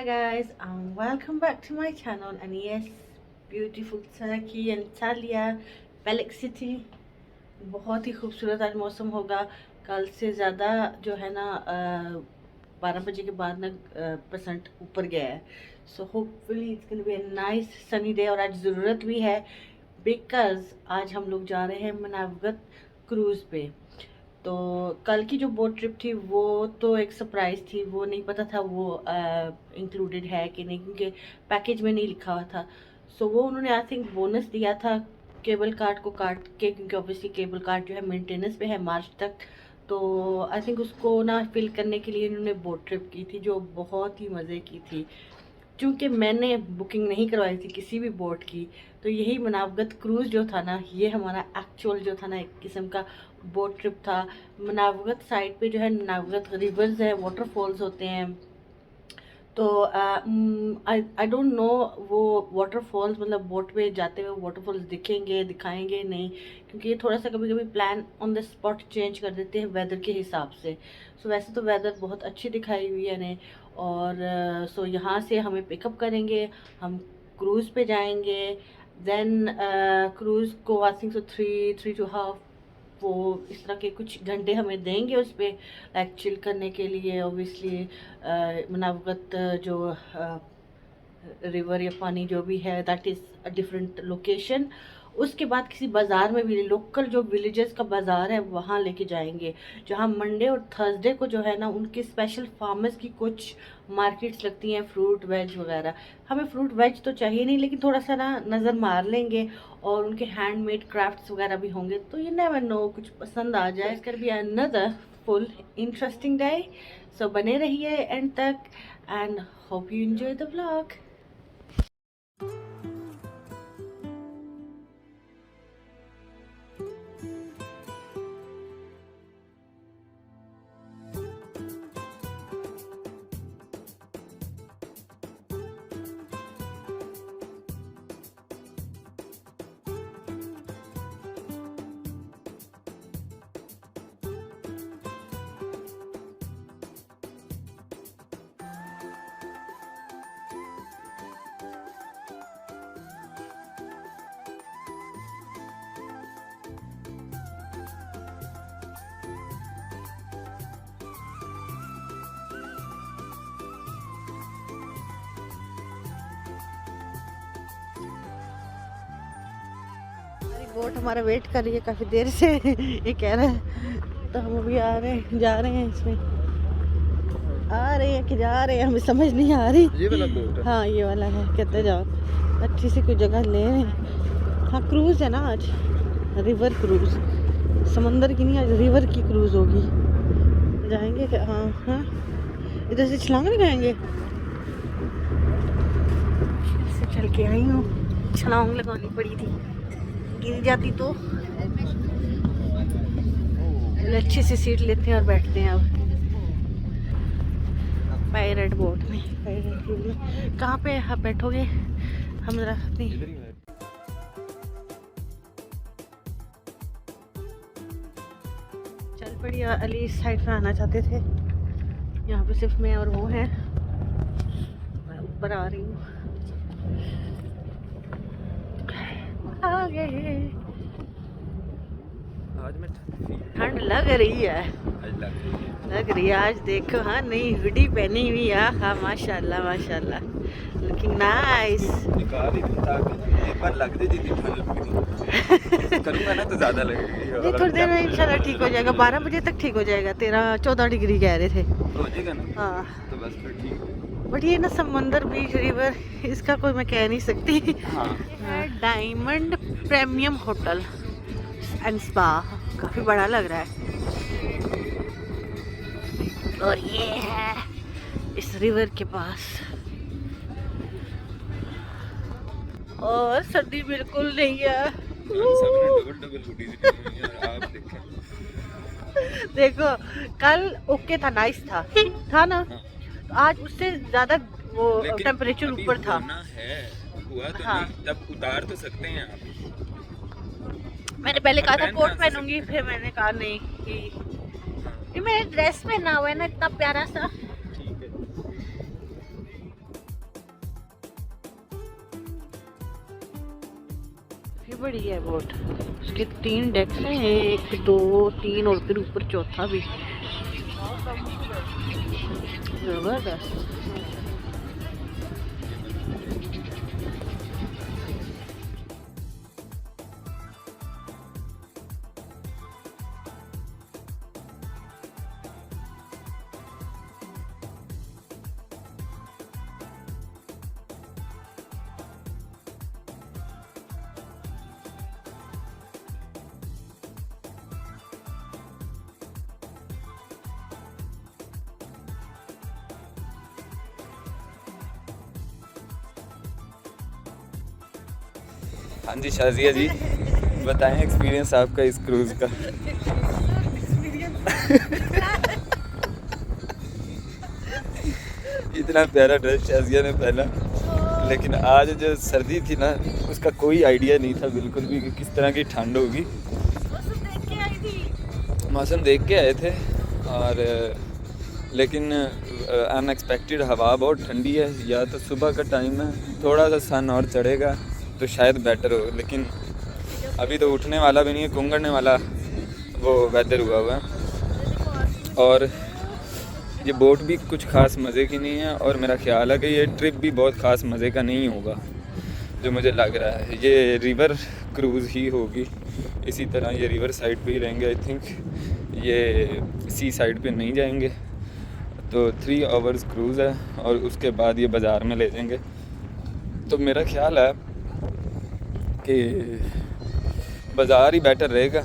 guys, welcome back to my channel and yes, beautiful Turkey and Antalya, Pelik City। बहुत ही खूबसूरत आज मौसम होगा। कल से ज़्यादा जो है ना 12 बजे के बाद ना परसेंट ऊपर गया है। So hopefully it's gonna be a nice sunny day. और आज ज़रूरत भी है बिकॉज़ आज हम लोग जा रहे हैं मनावगत क्रूज़ पे। तो कल की जो बोट ट्रिप थी वो तो एक सरप्राइज़ थी, वो नहीं पता था वो इंक्लूडेड है कि नहीं, क्योंकि पैकेज में नहीं लिखा हुआ था। सो वो उन्होंने आई थिंक बोनस दिया था केबल कार्ड को काट के, क्योंकि ऑब्वियसली केबल कार्ड जो है मेंटेनेंस पे है मार्च तक। तो आई थिंक उसको ना फिल करने के लिए इन्होंने बोट ट्रिप की थी जो बहुत ही मज़े की थी। क्योंकि मैंने बुकिंग नहीं करवाई थी किसी भी बोट की, तो यही मनावगत क्रूज़ जो था ना, ये हमारा एक्चुअल जो था ना एक किस्म का बोट ट्रिप था। मनावगत साइड पे जो है मनावगत रिवर्स है, वाटरफॉल्स होते हैं। तो आई डोंट नो वो वाटरफॉल्स मतलब बोट पे जाते हुए वाटरफॉल्स दिखेंगे दिखाएंगे नहीं, क्योंकि ये थोड़ा सा कभी कभी plan on the spot change कर देते हैं वेदर के हिसाब से। सो वैसे तो वेदर बहुत अच्छी दिखाई हुई है ने। और सो यहाँ से हमें पिकअप करेंगे, हम क्रूज़ पे जाएंगे। देन क्रूज़ को आई थिंक सो 3-3.5 वो इस तरह के कुछ घंटे हमें देंगे उस पर लाइक चिल करने के लिए। ऑब्वियसली मनावगत जो रिवर या पानी जो भी है that is a different location. उसके बाद किसी बाज़ार में भी लोकल जो विलेजेस का बाज़ार है वहाँ लेके जाएंगे, जहाँ मंडे और थर्सडे को जो है ना उनके स्पेशल फार्मर्स की कुछ मार्केट्स लगती हैं, फ्रूट वेज वगैरह। हमें फ्रूट वेज तो चाहिए नहीं, लेकिन थोड़ा सा ना नज़र मार लेंगे और उनके हैंडमेड क्राफ्ट्स वगैरह भी होंगे, तो यू नेवर नो कुछ पसंद आ जाए। इसकर भी अनदर फुल इंटरेस्टिंग डे। सो बने रहिए एंड तक and hope you enjoy the vlog. Boat हमारा वेट कर रही है काफ़ी देर से ये कह रहा है, तो हम अभी आ रहे हैं जा रहे हैं इसमें। आ रहे हैं कि जा रहे हैं हमें समझ नहीं आ रही। ये वाला बोट है? हाँ ये वाला है, कहते जाओ अच्छी सी कोई जगह ले रहे हैं। हाँ क्रूज़ है ना आज, रिवर क्रूज़, समंदर की नहीं आज रिवर की क्रूज़ होगी। जाएंगे क्या? हाँ हाँ इधर से छलांग लगाएंगे। से चल के आई हूँ, छलांग लगानी पड़ी थी, गिर जाती तो। अच्छी सी सीट लेते हैं और बैठते हैं अब पायरेट बोट में। पायरेट कहाँ पे आप बैठोगे? हम जरा अपनी चल पड़ी। अली इस साइड पे आना चाहते थे, यहाँ पे सिर्फ मैं और वो हैं। मैं ऊपर आ रही हूँ। आज में ठंड लग रही है, लग रही है आज। देखो हाँ नई हुडी पहनी हुई है। हाँ माशाल्लाह माशाल्लाह, लुकिंग नाइस। पर लग रही थी करूंगा ना तो ज्यादा लगेगी। नहीं थोड़ी देर में इंशाल्लाह ठीक हो जाएगा, 12 बजे तक ठीक हो जाएगा। 13-14 डिग्री कह रहे थे। हो जाएगा ना? हाँ तो बस फिर ठीक। बट ये ना समंदर बीच रिवर इसका कोई मैं कह नहीं सकती। हाँ। Diamond premium hotel and spa, काफ़ी बड़ा लग रहा है। और ये है इस रिवर के पास, और सर्दी बिल्कुल नहीं है। आप देखो कल ओके था, नाइस था ना। तो आज उससे ज़्यादा वो टेम्परेचर ऊपर था। हुआ तो हाँ। नहीं, तब उतार तो सकते हैं आप। मैंने पहले कहा था कोट पहनूंगी, फिर मैंने कहा नहीं कि ये मेरे ड्रेस पहना हुआ है ना इतना प्यारा सा। काफ़ी बड़ी है बोट। उसके 3 डेक्स हैं, 1 2 3 और फिर ऊपर चौथा भी। जबरदस्त। हाँ जी शाजिया जी, बताएं एक्सपीरियंस आपका इस क्रूज़ का। इतना प्यारा ड्रेस शाजिया ने पहना, लेकिन आज जो सर्दी थी ना उसका कोई आइडिया नहीं था बिल्कुल भी कि किस तरह की ठंड होगी। मौसम देख के आए थे और लेकिन अनएक्सपेक्टेड हवा बहुत ठंडी है। या तो सुबह का टाइम है, थोड़ा सा सन और चढ़ेगा तो शायद बेटर हो, लेकिन अभी तो उठने वाला भी नहीं है, कुंगड़ने वाला वो वेदर हुआ है। और ये बोट भी कुछ ख़ास मज़े की नहीं है और मेरा ख्याल है कि ये ट्रिप भी बहुत ख़ास मज़े का नहीं होगा जो मुझे लग रहा है। ये रिवर क्रूज़ ही होगी, इसी तरह ये रिवर साइड पे ही रहेंगे आई थिंक, ये सी साइड पे नहीं जाएंगे। तो 3 आवर्स क्रूज़ है और उसके बाद ये बाज़ार में ले जाएंगे। तो मेरा ख्याल है कि बाज़ार ही बेटर रहेगा,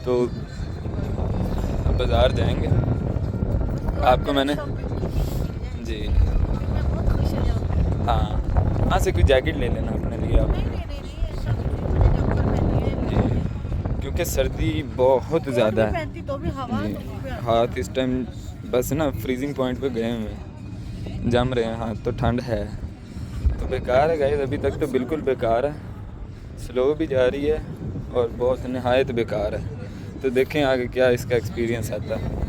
तो बाज़ार जाएंगे। आपको मैंने जी हाँ से कोई जैकेट ले लेना अपने लिए आप जी, क्योंकि सर्दी बहुत ज़्यादा है। हाथ इस टाइम बस ना फ्रीजिंग पॉइंट पे गए हुए हैं, जम रहे हैं हाथ, तो ठंड है तो बेकार है गाइस। अभी तक तो बिल्कुल बेकार है, स्लो भी जा रही है और बहुत नहायत बेकार है। तो देखें आगे क्या इसका एक्सपीरियंस आता है।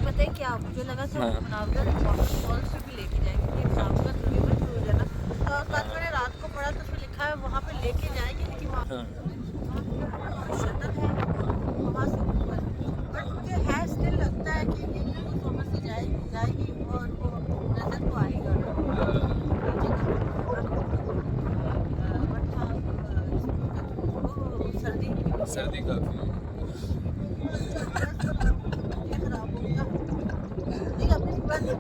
पता है क्या मुझे लगा था बनावगर वाटरफॉल्स पे भी लेके जाएंगे। बनावगर जो रिवर क्रूज है ना, कल मैंने रात को पढ़ा तो उसमें लिखा है वहाँ पे लेके जाएंगे, लेकिन वहाँ शटर है वहाँ से ऊपर। बट मुझे है स्टिल लगता है कि ये क्रूज वहाँ से जाएगी और वो नजर तो आएगा। सर्दी काफ़ी है।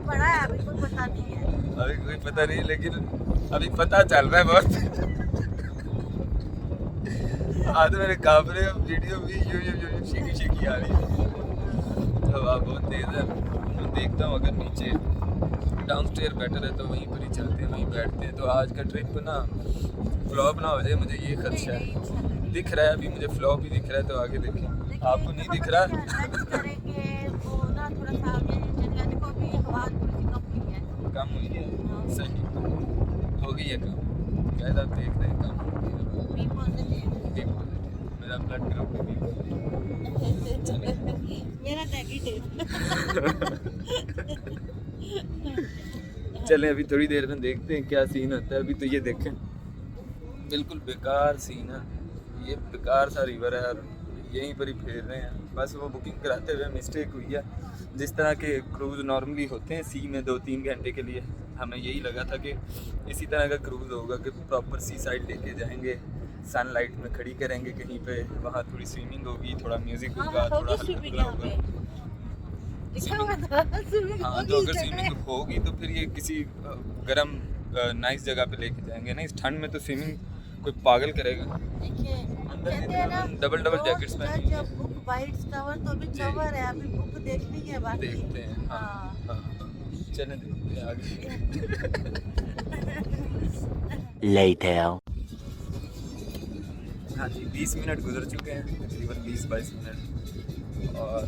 पड़ा है, अभी कोई पता नहीं है, अभी कोई पता नहीं, लेकिन अभी पता चल रहा है बहुत। आज मेरे कैमरे वीडियो भी यूं शेकी आ रही है, तो हवा बहुत तेज़ है। मैं देखता हूँ अगर नीचे डाउनस्टेयर बेटर है तो वहीं पर ही चलते हैं, वहीं बैठते हैं। तो आज का ट्रिप ना फ्लॉप ना हो जाए, मुझे ये खदशा है। दिख रहा है अभी मुझे फ्लॉप ही दिख रहा है, तो आगे देखें। आपको नहीं दिख रहा? कम हुई है, सही हो गई है कम, शायद आप देख रहे हैं कम हो गई है। मेरा ब्लड ग्रुप भी मेरा नेगेटिव। चलें अभी थोड़ी देर में देखते हैं क्या सीन होता है। अभी तो ये देखें बिल्कुल बेकार सीन है, ये बेकार सा रिवर है और यहीं पर ही फेर रहे हैं। बस वो बुकिंग कराते हुए मिस्टेक हुई है। जिस तरह के क्रूज़ नॉर्मली होते हैं सी में 2-3 घंटे के लिए, हमें यही लगा था कि इसी तरह का क्रूज़ होगा कि प्रॉपर सी साइड लेके जाएंगे, सनलाइट में खड़ी करेंगे कहीं पे, वहाँ थोड़ी स्विमिंग होगी, थोड़ा म्यूज़िक होगा, थोड़ा हल्का होगा। हाँ, तो अगर स्विमिंग होगी तो फिर ये किसी गर्म नाइस जगह पे लेके जाएंगे ना। इस ठंड में तो स्विमिंग कोई पागल करेगा। डबल जैकेट्स पहनी है। तो अभी चवर है, अभी बुक देखनी है, बाकी देखते हैं। हाँ। चलें देखते हैं आगे। Later. हाँ जी, 20 मिनट गुजर चुके हैं, तकरीबन 20-22 मिनट, और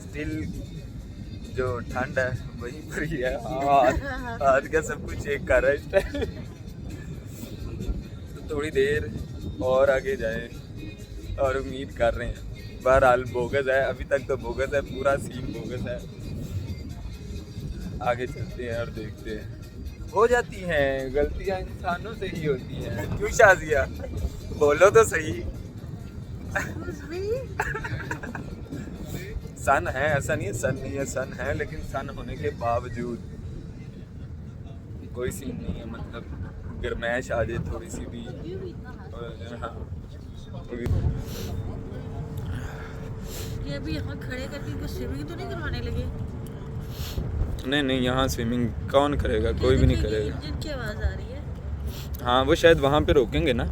स्टिल जो ठंड है वहीं पर ही है। हाथ का सब कुछ चेक कर रहा है इस टाइम। तो थोड़ी देर और आगे जाए और उम्मीद कर रहे हैं। बहरहाल बोगस है, अभी तक तो बोगस है, पूरा सीन बोगस है। आगे चलते हैं और देखते हैं। हो जाती हैं, गलतियां इंसानों से ही होती हैं। क्यों शाजिया, बोलो तो सही। सन है, ऐसा नहीं है सन नहीं है, सन है, लेकिन सन होने के बावजूद कोई सीन नहीं है, मतलब गर्मैश आ जाए थोड़ी सी भी। हाँ ये अभी यहाँ खड़े करके इनको स्विमिंग तो नहीं करवाने लगे? नहीं, यहाँ स्विमिंग कौन करेगा, कोई भी नहीं करेगा। इंजन की आवाज़ आ रही है। हाँ वो शायद वहाँ पे रोकेंगे ना,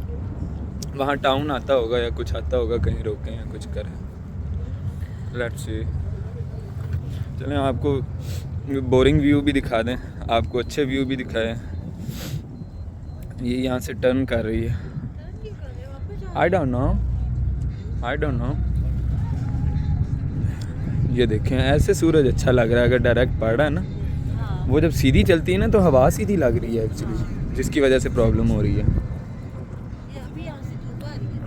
वहाँ टाउन आता होगा या कुछ आता होगा, कहीं रोकें या कुछ करें। Let's see. चलें आपको बोरिंग व्यू भी दिखा दें, आपको अच्छे व्यू भी दिखाएं। ये यहाँ से टर्न कर रही है। I don't know. ये देखें, ऐसे सूरज अच्छा लग रहा है अगर डायरेक्ट पड़ रहा है ना। हाँ। वो जब सीधी चलती है ना तो हवा सीधी लग रही है एक्चुअली, जिसकी वजह से प्रॉब्लम हो रही है। ये अभी यहाँ से धूप आ रही है।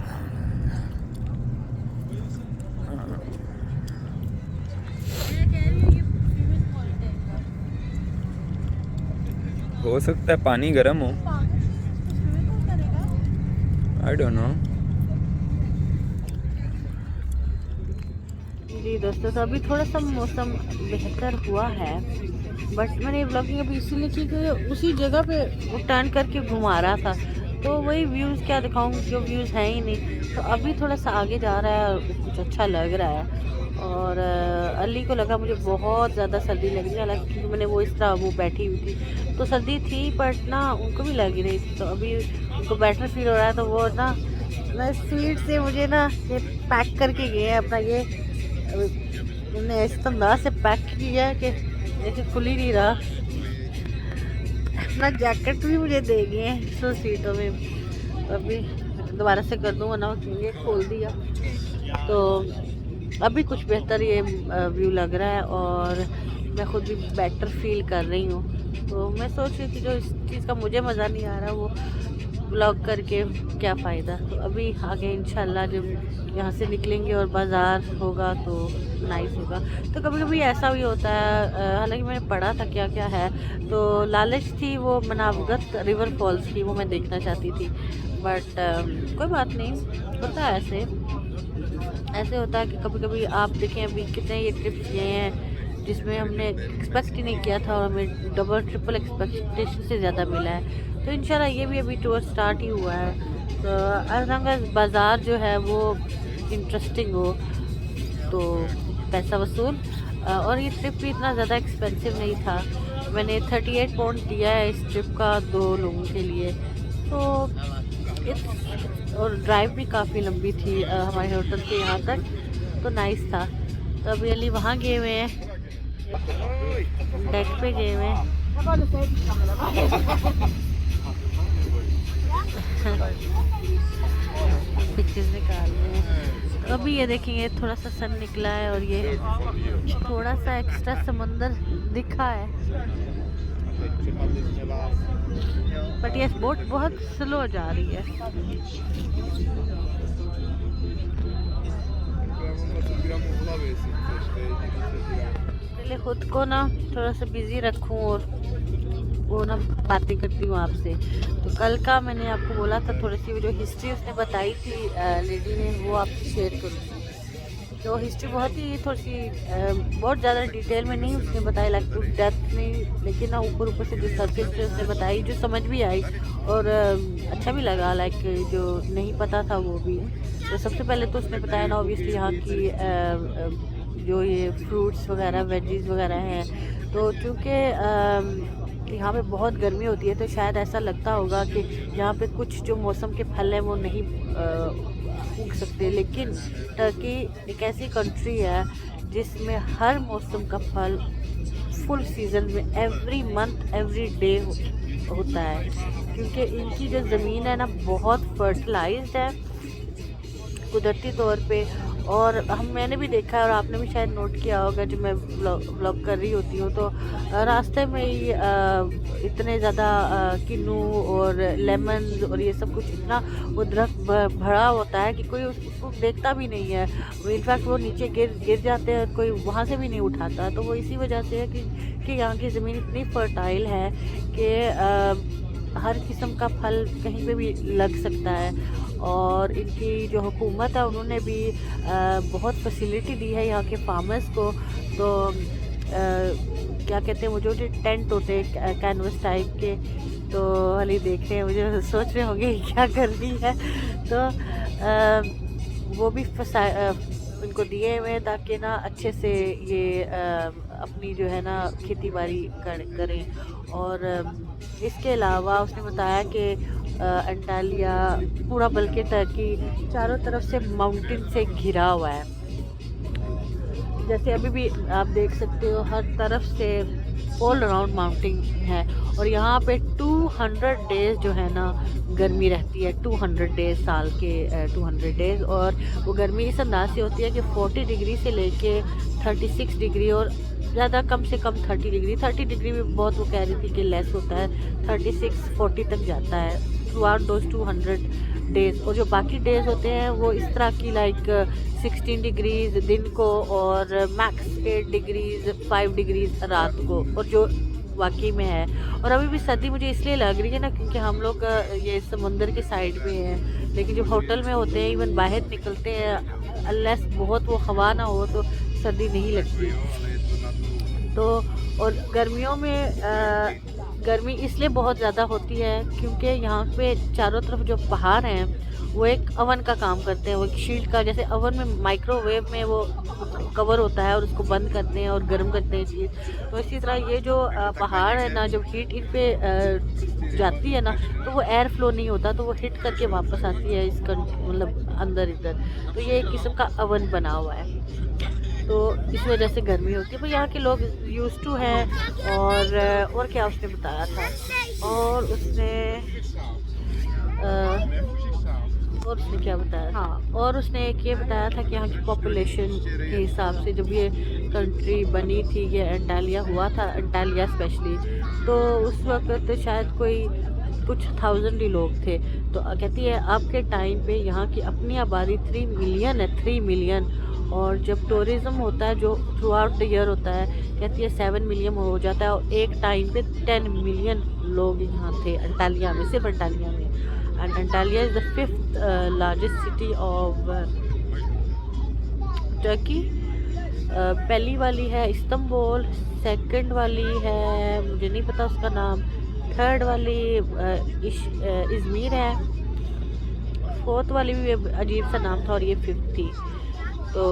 मैं कह रही हूँ ये famous point है इनका। हो सकता है पानी गर्म हो, स्विमिंग कौन करेगा? I don't know. जी दोस्तों, तो अभी थोड़ा सा मौसम बेहतर हुआ है, बट मैंने ब्लॉगिंग अभी इसीलिए की कि उसी जगह पे वो टर्न करके घुमा रहा था, तो वही व्यूज़ क्या दिखाऊँ, जो व्यूज़ हैं ही नहीं। तो अभी थोड़ा सा आगे जा रहा है और कुछ अच्छा लग रहा है। और अली को लगा मुझे बहुत ज़्यादा सर्दी लग रही है, हालांकि क्योंकि मैंने वो इस तरह वो बैठी हुई थी तो सर्दी थी, बट ना उनको भी लग ही रही थी। तो अभी उनको बेटर फील हो रहा है, तो वो ना स्पीड से मुझे ना ये पैक करके गए हैं अपना। ये उन्होंने इस अंदाज से पैक किया है कि देखिए खुल ही नहीं रहा। अपना जैकेट भी मुझे दे गए हैं 100 सीटों में। अभी दोबारा से कर दूँगा ना, ये खोल दिया तो अभी कुछ बेहतर ये व्यू लग रहा है और मैं खुद भी बेटर फील कर रही हूँ। तो मैं सोच रही थी जो इस चीज़ का मुझे मज़ा नहीं आ रहा वो ब्लॉग करके क्या फ़ायदा। तो अभी आगे इंशाल्लाह जब यहाँ से निकलेंगे और बाज़ार होगा तो नाइस होगा। तो कभी कभी ऐसा भी होता है, हालांकि मैंने पढ़ा था क्या क्या है, तो लालच थी वो मनावगत रिवर फॉल्स की, वो मैं देखना चाहती थी, बट कोई बात नहीं, होता है ऐसे होता है कि कभी कभी आप देखें अभी कितने ये ट्रिप्स गए हैं जिसमें हमने एक्सपेक्ट ही नहीं किया था और हमें डबल ट्रिपल एक्सपेक्टेशन से ज़्यादा मिला है। तो इंशाल्लाह ये भी अभी टूर स्टार्ट ही हुआ है। तो एज लॉन्ग एज बाज़ार जो है वो इंटरेस्टिंग हो तो पैसा वसूल। और ये ट्रिप भी इतना ज़्यादा एक्सपेंसिव नहीं था, मैंने 38 पाउंड दिया है इस ट्रिप का 2 लोगों के लिए। तो और ड्राइव भी काफ़ी लंबी थी हमारे होटल से यहाँ तक, तो नाइस था। तो अभी अली वहाँ गए हुए हैं, डेक पे गए हुए हैं। पिक्चर्स निकाल रहे हैं। तो अभी ये देखेंगे थोड़ा सा सन निकला है और ये थोड़ा सा एक्स्ट्रा समंदर दिखा है, बट ये बोट बहुत स्लो जा रही है। पहले खुद को ना थोड़ा सा बिजी रखूं और वो ना बातें करती हूँ आपसे। तो कल का मैंने आपको बोला था थोड़ी सी जो हिस्ट्री उसने बताई थी लेडी ने, वो आपसे शेयर करूँगी। तो हिस्ट्री बहुत ही थोड़ी सी बहुत ज़्यादा डिटेल में नहीं उसने बताई, लाइक टू डेप्थ में, लेकिन ना ऊपर ऊपर से जो सर्किल से उसने बताई जो समझ भी आई और अच्छा भी लगा, लाइक जो नहीं पता था वो भी। तो सबसे पहले तो उसने बताया ना ऑब्वियसली यहाँ की जो ये फ्रूट्स वगैरह वेजीज वगैरह हैं, तो चूँकि यहाँ पे बहुत गर्मी होती है तो शायद ऐसा लगता होगा कि यहाँ पे कुछ जो मौसम के फल हैं वो नहीं उग सकते, लेकिन टर्की एक ऐसी कंट्री है जिसमें हर मौसम का फल फुल सीज़न में एवरी मंथ एवरी डे होता है, क्योंकि इनकी जो ज़मीन है ना बहुत फर्टिलाइज्ड है कुदरती तौर पे, और मैंने भी देखा है और आपने भी शायद नोट किया होगा, जब मैं व्लॉग कर रही होती हूँ तो रास्ते में ही इतने ज़्यादा किन्नू और लेमन और ये सब कुछ इतना वो दरख्त भरा होता है कि कोई उसको देखता भी नहीं है। इनफैक्ट वो नीचे गिर जाते हैं, कोई वहाँ से भी नहीं उठाता। तो वो इसी वजह से है कि यहाँ की ज़मीन इतनी फर्टाइल है कि हर किस्म का फल कहीं पे भी लग सकता है। और इनकी जो हुकूमत है उन्होंने भी बहुत फैसिलिटी दी है यहाँ के फार्मर्स को। तो क्या कहते हैं वो जो टेंट होते हैं कैनवस टाइप के, तो हाली देख रहे हैं, मुझे सोच रहे होंगे क्या कर रही है। तो वो भी इनको दिए हुए हैं ताकि ना अच्छे से ये अपनी जो है ना खेती बाड़ी करें। और इसके अलावा उसने बताया कि अंटालिया पूरा बल्कि टर्की चारों तरफ से माउंटेन से घिरा हुआ है। जैसे अभी भी आप देख सकते हो हर तरफ से ऑल अराउंड माउंटेन है। और यहाँ पे 200 डेज जो है ना गर्मी रहती है, 200 डेज, साल के 200 डेज। और वो गर्मी इस अंदाज से होती है कि 40 डिग्री से लेके 36 डिग्री और ज़्यादा कम से कम 30 डिग्री। 30 डिग्री भी बहुत वो कह रही थी कि लेस होता है, 36-40 तक जाता है थ्रू आउट दोज 200 डेज। और जो बाकी डेज होते हैं वो इस तरह की लाइक 16 डिग्रीज दिन को और मैक्स 8 डिग्रीज 5 डिग्रीज रात को, और जो वाकई में है। और अभी भी सर्दी मुझे इसलिए लग रही है ना क्योंकि हम लोग ये समुंदर के साइड में हैं, लेकिन जब होटल में होते हैं इवन बाहर निकलते हैं अनलेस बहुत वो हवा ना हो तो सर्दी नहीं लगती। तो और गर्मियों में गर्मी इसलिए बहुत ज़्यादा होती है क्योंकि यहाँ पे चारों तरफ जो पहाड़ हैं वो एक अवन का काम करते हैं। वो एक शील्ड का, जैसे अवन में माइक्रोवेव में वो कवर होता है और उसको बंद करते हैं और गर्म करते हैं चीज़, तो इसी तरह ये जो पहाड़ है ना, जब हीट इन पे जाती है ना तो वो एयर फ्लो नहीं होता, तो वो हिट करके वापस आती है इसका मतलब अंदर इधर। तो ये एक किस्म का अवन बना हुआ है, तो इस वजह से गर्मी होती है। पर यहाँ के लोग यूज्ड टू हैं। और क्या उसने बताया था, और उसने क्या बताया, हाँ, और उसने एक ये बताया था कि यहाँ की पॉपुलेशन के हिसाब से जब ये कंट्री बनी थी, ये अंटालिया हुआ था, अंटालिया स्पेशली, तो उस वक्त शायद कोई कुछ 1000 ही लोग थे। तो कहती है आपके टाइम पे यहाँ की अपनी आबादी 3 मिलियन है, 3 मिलियन। और जब टूरिज़्म होता है जो थ्रू आउट द ईयर होता है, कहती है 7 मिलियन हो जाता है। और एक टाइम पे 10 मिलियन लोग यहाँ थे अंटालिया में, सिर्फ अंटालिया में। And Antalya is the 5th largest city of Turkey. पहली वाली है इस्तांबुल, सेकंड वाली है मुझे नहीं पता उसका नाम, थर्ड वाली इज़मीर है, फोर्थ वाली भी अजीब सा नाम था, और ये 5th थी। तो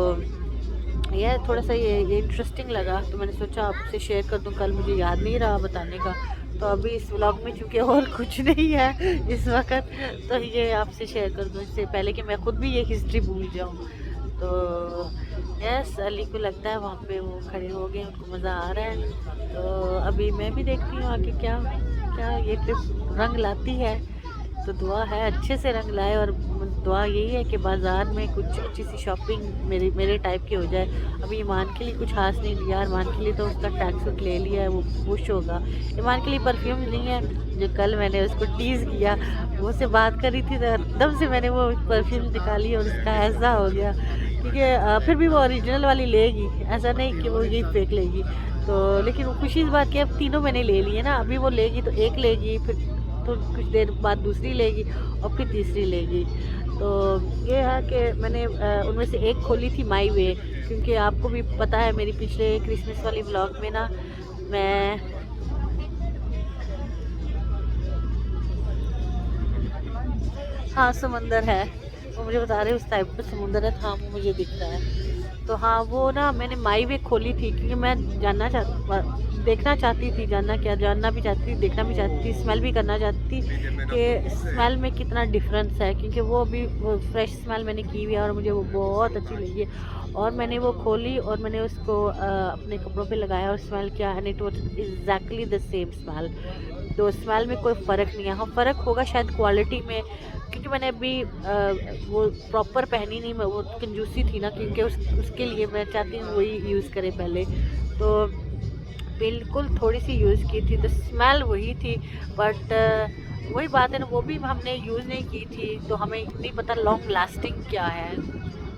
यह थोड़ा सा ये इंटरेस्टिंग लगा, तो मैंने सोचा आपसे शेयर कर दूं। कल मुझे याद नहीं रहा बताने का, तो अभी इस व्लॉग में चूँकि और कुछ नहीं है इस वक्त, तो ये आपसे शेयर कर दूं इससे पहले कि मैं खुद भी ये हिस्ट्री भूल जाऊं। तो यस, अली को लगता है वहाँ पे वो खड़े हो गए, उनको मज़ा आ रहा है। तो अभी मैं भी देखती हूँ आगे क्या क्या ये ट्रिप रंग लाती है। तो दुआ है अच्छे से रंग लाए, और दुआ यही है कि बाज़ार में कुछ अच्छी सी शॉपिंग मेरे टाइप की हो जाए। अभी ईमान के लिए कुछ खास नहीं लिया, ईमान के लिए तो उसका टैग सूट ले लिया है, वो खुश होगा। ईमान के लिए परफ्यूम नहीं है, जो कल मैंने उसको टीज़ किया, वो से बात करी थी तो एकदम से मैंने वो परफ्यूम निकाली और उसका ऐसा हो गया, क्योंकि फिर भी वो ओरिजिनल वाली लेगी, ऐसा नहीं कि वो यही फेंक लेगी। तो लेकिन खुशी इस बात की अब तीनों मैंने ले लिए ना, अभी वो लेगी तो एक लेगी, फिर तो कुछ देर बाद दूसरी लेगी और फिर तीसरी लेगी। तो ये है कि मैंने उनमें से एक खोली थी माई वे, क्योंकि आपको भी पता है मेरी पिछले क्रिसमस वाली व्लॉग में ना मैं हाँ समंदर है, वो मुझे बता रहे उस टाइप का समुंदर है, हाँ वो मुझे दिख रहा है। तो हाँ वो ना मैंने माई वे खोली थी क्योंकि मैं देखना चाहती थी, जानना भी चाहती थी, देखना भी चाहती थी, स्मेल भी करना चाहती थी कि स्मेल में कितना डिफरेंस है, क्योंकि वो अभी वो फ्रेश स्मेल मैंने की हुई है और मुझे वो बहुत अच्छी लगी है। और मैंने वो खोली और मैंने उसको अपने कपड़ों पे लगाया और स्मेल किया, and it was exactly the same smell. तो स्मेल में कोई फ़र्क नहीं है। हाँ, फ़र्क होगा शायद क्वालिटी में, क्योंकि मैंने अभी वो प्रॉपर पहनी नहीं, मैं वो कंजूसी थी ना, क्योंकि उसके लिए मैं चाहती हूँ वही यूज़ करें पहले। तो बिल्कुल थोड़ी सी यूज़ की थी तो स्मेल वही थी, बट वही बात है ना, वो भी हमने यूज़ नहीं की थी तो हमें नहीं पता लॉन्ग लास्टिंग क्या है।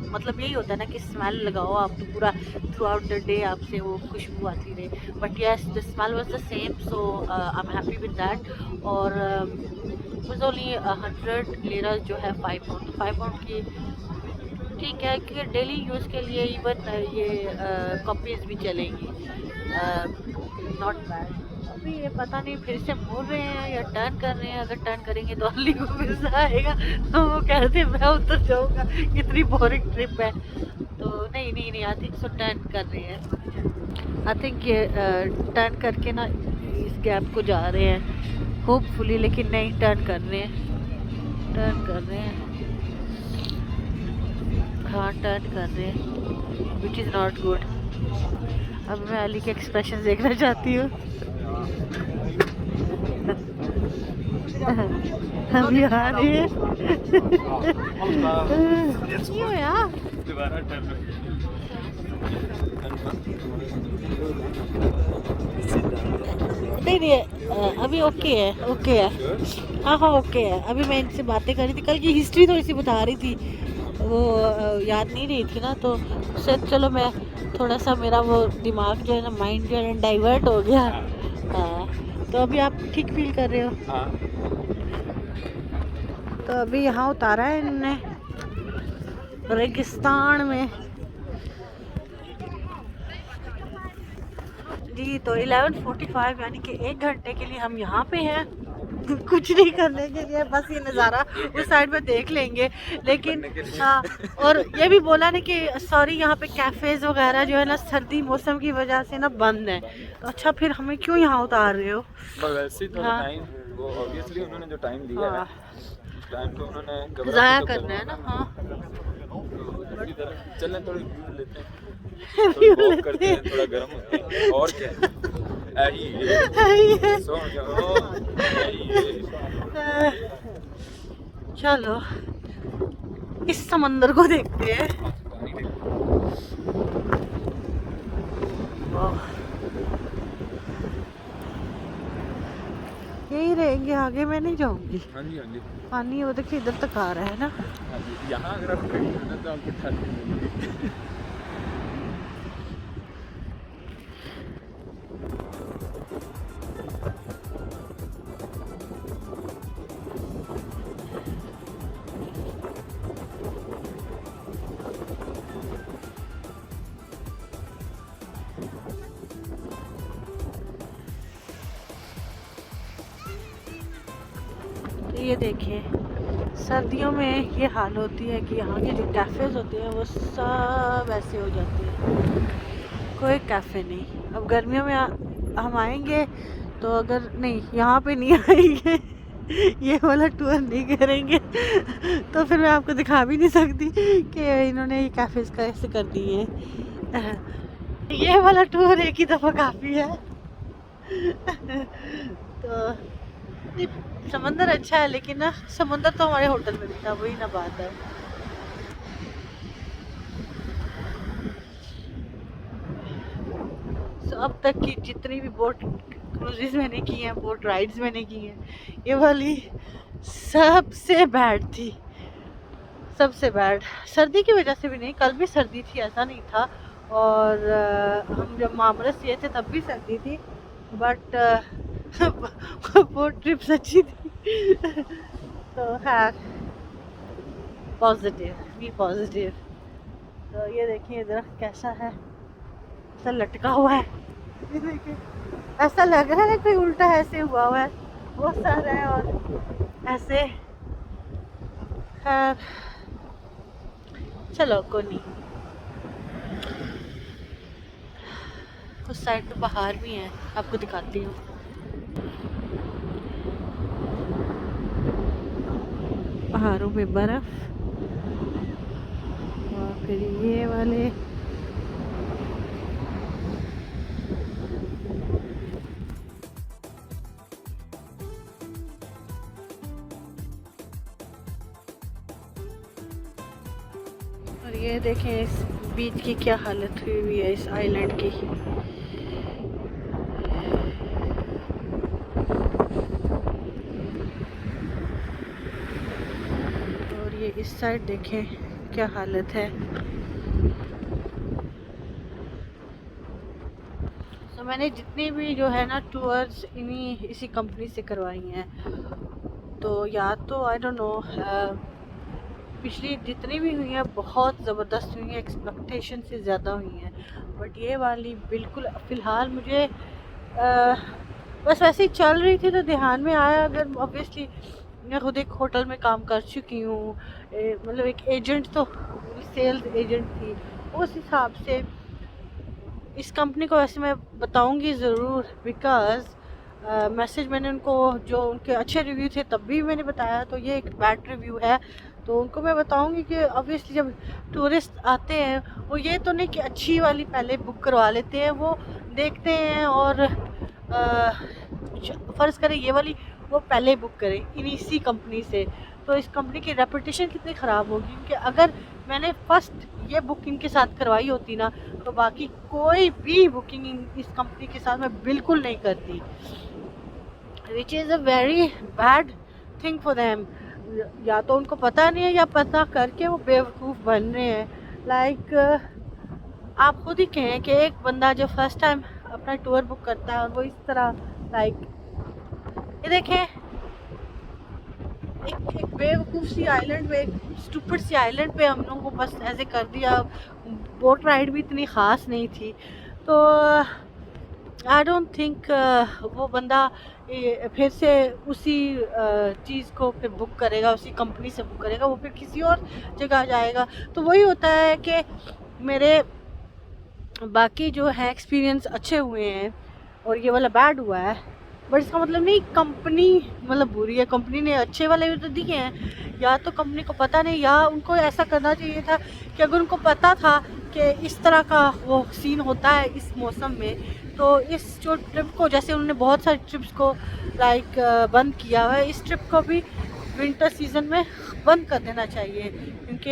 मतलब यही होता है ना कि स्मेल लगाओ आप तो पूरा थ्रू आउट द डे आपसे वो खुशबू आती रहे। But yes, the smell was the same, so I am happy with that. और वाज ओनली 100 लेरा जो है 5 पाउंड की, ठीक है, क्योंकि डेली यूज़ के लिए इवन ये कॉपीज़ भी चलेंगी, नॉट बैड। अभी ये पता नहीं फिर से मोड़ रहे हैं या टर्न कर रहे हैं। अगर टर्न करेंगे तो अली को फिर से आएगा तो वो कहते हैं मैं उतर जाऊंगा, इतनी बोरिंग ट्रिप है। तो नहीं नहीं नहीं, आई थिंक सो टर्न कर रहे हैं। आई थिंक ये टर्न करके ना इस गैप को जा रहे हैं होपफुली, लेकिन नहीं, टर्न कर रहे हैं, टर्न कर रहे हैं, हाँ टर्न कर रहे हैं, विच इज़ नॉट गुड। अब मैं अली के एक्सप्रेशन देखना चाहती हूँ। हम यहाँ रहे हैं। क्यों यार? नहीं नहीं, अभी ओके है, ओके है, हाँ हाँ ओके है। अभी मैं इनसे बातें कर रही थी, कल की हिस्ट्री थोड़ी सी बता रही थी, वो याद नहीं रही थी ना, तो उससे चलो मैं थोड़ा सा, मेरा वो दिमाग जो है ना, माइंड जो है ना डाइवर्ट हो गया। हाँ, तो अभी आप ठीक फील कर रहे हो? हाँ। तो अभी यहाँ उतारा है इन्होंने रेगिस्तान में जी। तो 11:45 यानी कि 1 घंटे के लिए हम यहाँ पे हैं कुछ नहीं करने के लिए, बस ये नज़ारा उस साइड में देख लेंगे। लेकिन हाँ, और ये भी बोला ना कि सॉरी यहाँ पे कैफ़ेज़ वगैरह जो है ना सर्दी मौसम की वजह से ना बंद है। तो अच्छा, फिर हमें क्यों यहाँ उतार रहे हो? वैसे ही थोड़ा हाँ। टाइम, वो ऑब्वियसली उन्होंने जो टाइम दिया है, टाइम तो उन्होंने ज़ाया करना है ना। हाँ, चलें थोड़ी व्यू लेते हैं, थोड़ी वॉक करते हैं, थोड़ा गर्म होते हैं, और क्या है। सो जाओ। चलो इस समंदर को देखते हैं। यही रहेंगे, आगे मैं नहीं जाऊंगी। हाँ जी, हाँ जी। पानी वो देखिए इधर तक आ रहा है ना। हाँ जी, यहाँ अगर आप खड़ी हो ना तो आपको ठंड लगेगी। ये देखिए, सर्दियों में ये हाल होती है कि यहाँ के जो कैफ़ेज़ होते हैं वो सब ऐसे हो जाते हैं, कोई कैफ़े नहीं। अब गर्मियों में हम आएंगे तो अगर नहीं, यहाँ पे नहीं आएंगे ये वाला टूर नहीं करेंगे तो फिर मैं आपको दिखा भी नहीं सकती कि इन्होंने ये कैफ़ेज़ कैसे कर दिए। ये वाला टूर एक ही दफ़ा काफ़ी है। तो समंदर अच्छा है, लेकिन ना समंदर तो हमारे होटल में भी था, वही ना बात है। तो अब तक की जितनी भी बोट क्रूजेस मैंने की हैं, बोट राइड्स मैंने की हैं, ये वाली सबसे बैड थी, सबसे बैड। सर्दी की वजह से भी नहीं, कल भी सर्दी थी, ऐसा नहीं था। और हम जब मामरस ये थे तब भी सर्दी थी, बट बोट ट्रिप अच्छी थी। तो हाँ, पॉजिटिव, बी पॉजिटिव। तो ये देखिए इधर कैसा है, ऐसा लटका हुआ है, ये देखिए, ऐसा लग रहा है कोई उल्टा ऐसे हुआ हुआ है, वो सर है और ऐसे। खैर चलो कोई नहीं। उस साइड पे पहाड़ भी हैं, आपको दिखाती हूँ। पहाड़ों में बर्फ, और फिर ये वाले और ये देखें इस बीच की क्या हालत हुई हुई है इस आइलैंड की। और ये इस साइड देखें क्या हालत है। तो मैंने जितनी भी जो है ना टूर्स इसी कंपनी से करवाई हैं, तो या तो आई डोंट नो पिछली जितनी भी हुई हैं बहुत ज़बरदस्त हुई हैं, एक्सपेक्टेशन से ज़्यादा हुई हैं। बट ये वाली बिल्कुल फ़िलहाल मुझे बस वैसे ही चल रही थी तो ध्यान में आया। अगर ऑब्वियसली मैं खुद एक होटल में काम कर चुकी हूँ, मतलब एक एजेंट तो सेल्स एजेंट थी, उस हिसाब से इस कंपनी को वैसे मैं बताऊंगी ज़रूर, बिकॉज़ मैसेज मैंने उनको जो उनके अच्छे रिव्यू थे तब भी मैंने बताया, तो ये एक बैड रिव्यू है तो उनको मैं बताऊंगी कि ऑब्वियसली जब टूरिस्ट आते हैं वो ये तो नहीं कि अच्छी वाली पहले बुक करवा लेते हैं, वो देखते हैं और फ़र्ज़ करें ये वाली वो पहले बुक करें इसी कंपनी से, तो इस कंपनी की रेपुटेशन कितनी ख़राब होगी। क्योंकि अगर मैंने फ़र्स्ट ये बुकिंग के साथ करवाई होती ना तो बाकी कोई भी बुकिंग इस कंपनी के साथ मैं बिल्कुल नहीं करती, which is a very bad thing for them. या तो उनको पता नहीं है या पता करके वो बेवकूफ़ बन रहे हैं। लाइक आप खुद ही कहें कि एक बंदा जब फर्स्ट टाइम अपना टूर बुक करता है और वो इस तरह लाइक ये देखें एक बेवकूफ़ सी आइलैंड पे, एक स्टूपिड सी आइलैंड पे हम लोगों को बस ऐसे कर दिया। बोट राइड भी इतनी ख़ास नहीं थी, तो आई डोंट थिंक वो बंदा फिर से उसी चीज़ को फिर बुक करेगा, उसी कंपनी से बुक करेगा, वो फिर किसी और जगह जाएगा। तो वही होता है कि मेरे बाकी जो है एक्सपीरियंस अच्छे हुए हैं और ये वाला बैड हुआ है, बट इसका मतलब नहीं कंपनी मतलब बुरी है। कंपनी ने अच्छे वाले भी तो दिए हैं, या तो कंपनी को पता नहीं या उनको ऐसा करना चाहिए था कि अगर उनको पता था कि इस तरह का वो सीन होता है इस मौसम में, तो इस जो ट्रिप को, जैसे उन्होंने बहुत सारी ट्रिप्स को लाइक बंद किया हुआ है, इस ट्रिप को भी विंटर सीजन में बंद कर देना चाहिए क्योंकि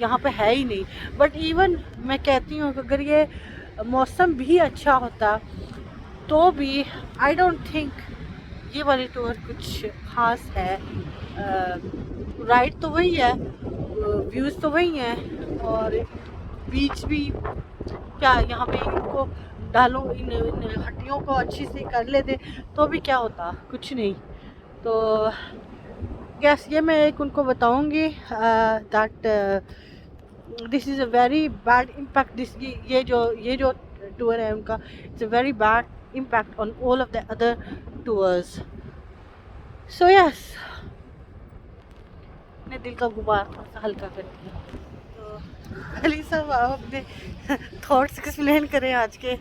यहाँ पे है ही नहीं। बट इवन मैं कहती हूँ कि अगर ये मौसम भी अच्छा होता तो भी आई डोंट थिंक ये वाली टूर कुछ ख़ास है। राइड तो वही है, व्यूज़ तो वही हैं और बीच भी क्या यहाँ पे इनको डालो, इन हड्डियों को अच्छी से कर लेते तो भी क्या होता, कुछ नहीं। तो यस ये मैं एक उनको बताऊंगी that this is a very bad impact, this ये जो टूर है उनका, it's a very bad impact on all of the other tours. So yes, अपने दिल का गुबार थोड़ा सा हल्का करती हूँ। तो अली साहब आप अपने थॉट्स एक्सप्लेन करें आज के।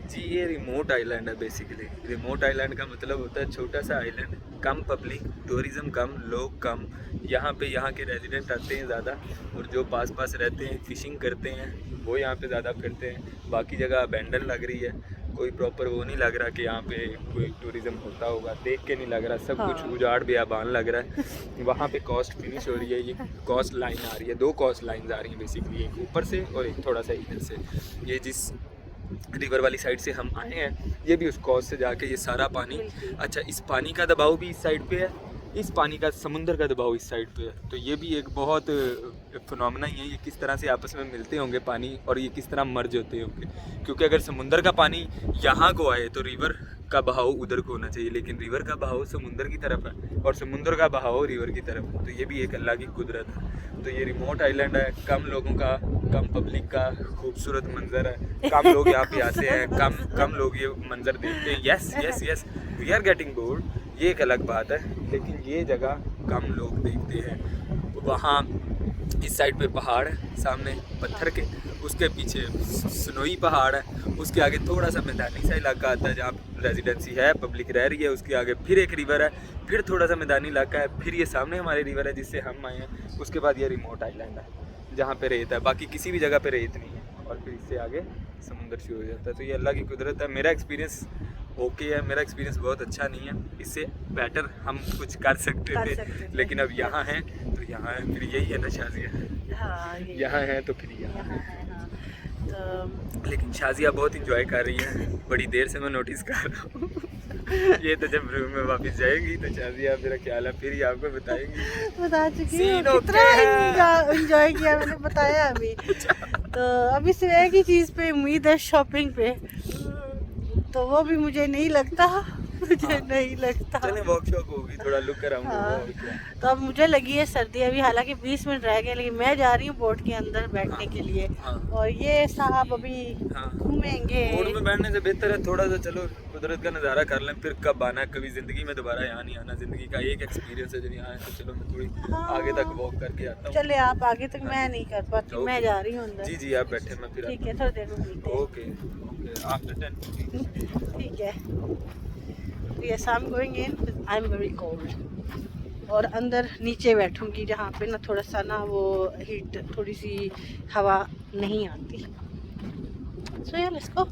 जी ये रिमोट आइलैंड है बेसिकली। रिमोट आइलैंड का मतलब होता है छोटा सा आइलैंड, कम पब्लिक, टूरिज़्म कम, लोग कम। यहाँ पे यहाँ के रेजिडेंट आते हैं ज़्यादा और जो पास पास रहते हैं फिशिंग करते हैं वो यहाँ पे ज़्यादा फिरते हैं। बाकी जगह अबैंडन लग रही है, कोई प्रॉपर वो नहीं लग रहा कि यहाँ पे कोई टूरिज़्म होता होगा, देख के नहीं लग रहा, सब कुछ उजाड़ बेआबान लग रहा है। वहाँ पे कॉस्ट फिनिश हो रही है, ये कॉस्ट लाइन आ रही है, 2 कॉस्ट लाइन्स आ रही हैं बेसिकली, एक ऊपर से और एक थोड़ा सा इधर से। ये जिस रिवर वाली साइड से हम आए हैं ये भी उस कॉस्ट से जाके ये सारा पानी, अच्छा इस पानी का दबाव भी इस साइड पे है, इस पानी का समुंदर का दबाव इस साइड पे है। तो ये भी एक बहुत फिनोमेना ही है, ये किस तरह से आपस में मिलते होंगे पानी और ये किस तरह मर्ज होते होंगे। क्योंकि अगर समुंदर का पानी यहाँ को आए तो रिवर का बहाव उधर को होना चाहिए, लेकिन रिवर का बहाव समुंदर की तरफ है और समुंदर का बहाव रिवर की तरफ है। तो ये भी एक अल्लाह की कुदरत है। तो ये रिमोट आइलैंड है, कम लोगों का, कम पब्लिक का, खूबसूरत मंजर है, कम लोग यहाँ पे आते हैं, कम लोग ये मंजर देखते हैं। Yes yes yes we are getting bored, ये एक अलग बात है, लेकिन ये जगह कम लोग देखते हैं। वहाँ इस साइड पे पहाड़ है सामने पत्थर के, उसके पीछे स्नोई पहाड़ है, उसके आगे थोड़ा सा मैदानी सा इलाका आता है जहाँ रेजिडेंसी है, पब्लिक रह रही है, उसके आगे फिर एक रिवर है, फिर थोड़ा सा मैदानी इलाका है, फिर ये सामने हमारे रिवर है जिससे हम आए हैं, उसके बाद ये रिमोट आइलैंड है जहाँ पे रेत है, बाकी किसी भी जगह पे रेत नहीं है और फिर इससे आगे समुंदर शुरू हो जाता है। तो ये अल्लाह की कुदरत है। मेरा एक्सपीरियंस ओके है, मेरा एक्सपीरियंस बहुत अच्छा नहीं है, इससे बेटर हम कुछ कर सकते थे, लेकिन अब यहाँ हैं तो यहाँ है, फिर यही है ना शाजिया। हाँ यहाँ है तो फिर यहाँ यहाँ है, हाँ। तो लेकिन शाजिया बहुत इंजॉय कर रही है, बड़ी देर से मैं नोटिस कर रहा हूँ। ये तो जब रूम में वापस जाएगी तो शाजिया मेरा ख्याल है फिर ही आपको बताएंगी। बता चुकी हूँ सीन ओके कितना है। एंजॉय किया मैंने, बताया अभी। तो अभी सिर्फ एक ही चीज़ पे उम्मीद है, शॉपिंग पे, तो वो भी मुझे नहीं लगता, मुझे नहीं लगता। चलें वर्कशॉप होगी, थोड़ा लुक अराउंड होगा हाँ। और क्या। तो अब मुझे लगी है सर्दी, अभी हालांकि 20 मिनट रह गए, लेकिन मैं जा रही हूँ बोट के अंदर बैठने के लिए। हाँ। और ये साहब अभी हाँ। घूमेंगे। बोर्ड में बैठने से बेहतर है थोड़ा सा चलो कुदरत का नज़ारा कर लें, फिर कब आना है, कभी ज़िंदगी में दोबारा यहाँ नहीं आना, ज़िंदगी का एक एक्सपीरियंस है जब यहाँ आए तो चलो मैं थोड़ी आगे तक वॉक करके आता हूँ। चले आप आगे तक, मैं नहीं कर पाती, मैं जा रही हूँ अंदर। जी जी आप बैठे, मैं फिर ठीक है, थोड़ी देर में मिलते हैं। Okay okay after 10। ठीक है। Yes, I am going in, I am very cold. और अंदर नीचे बैठूंगी जहाँ पे ना थोड़ा सा ना वो हीट, थोड़ी सी हवा नहीं आती। सो या लेट्स गो।